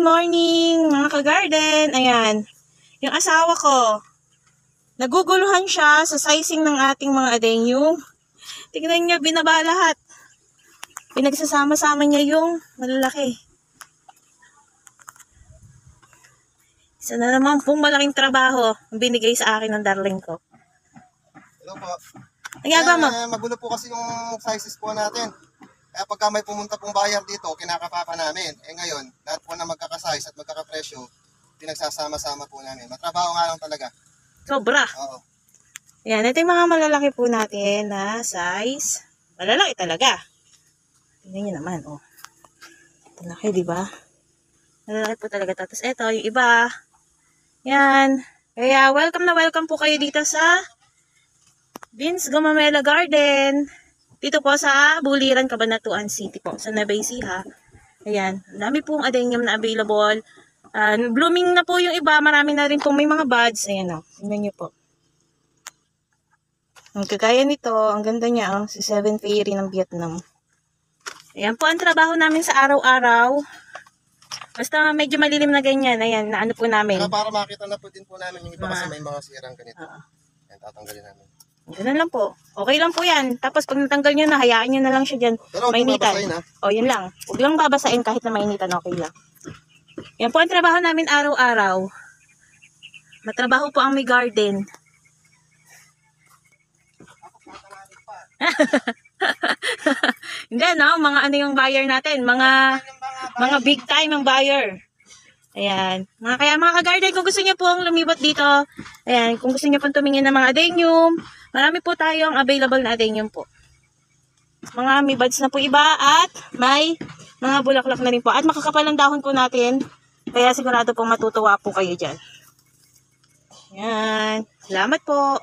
good morning mga ka-garden. Ayan, yung asawa ko, naguguluhan siya sa sizing ng ating mga adenium. Tignan niya, binaba lahat. Pinagsasama-sama niya yung malalaki. Isa na naman pong malaking trabaho ang binigay sa akin ng darling ko. Hello po. Nagyagawa mo? Magulo po kasi yung sizes po natin. Kaya pagka may pumunta pong buyer dito, kinakapapa namin. Ngayon, lahat po na magkakasize at magkakapresyo, pinagsasama-sama po namin. Matrabaho nga lang talaga. Sobra. Oo. Ayan, ito yung mga malalaki po natin na size. Malalaki talaga. Tingnan nyo naman, oh. Malaki, di ba? Malalaki po talaga. Tapos ito, yung iba. Yan. Kaya welcome na welcome po kayo dito sa Vince Gomamela Garden. Dito po sa Buliran, Cabanatuan City po. Sa Nueva Ecija. Ayan. Dami pong adenium na available. Blooming na po yung iba. Marami na rin pong may mga buds. Ayan o. Tingnan nyo po. Ang kagaya nito. Ang ganda niya. Oh, si Seven Fairy ng Vietnam. Ayan po ang trabaho namin sa araw-araw. Basta medyo malilim na ganyan. Ayan, na ano po namin. Para makita na po din po namin yung iba kasi may mga sirang ganito. Ayan, tatanggalin namin. Ganun lang po. Okay lang po yan. Tapos pag natanggal nyo na, hayaan nyo na lang siya dyan. Pero mainitan. O, yun lang. Huwag lang babasain kahit na mainitan. Okay lang. Yan po ang trabaho namin araw-araw. Matrabaho po ang may garden. Hindi, no? Mga ano yung buyer natin? Mga big time ang buyer. Ayan. Kaya mga ka-garden, kung gusto niyo pong lumibot dito, ayan, kung gusto niyo pong tumingin ng mga adenium, marami po tayong available na adenium po. Mga may buds na po iba at may mga bulaklak na rin po. At makakapal ang dahon po natin. Kaya sigurado pong matutuwa po kayo dyan. Ayan. Salamat po.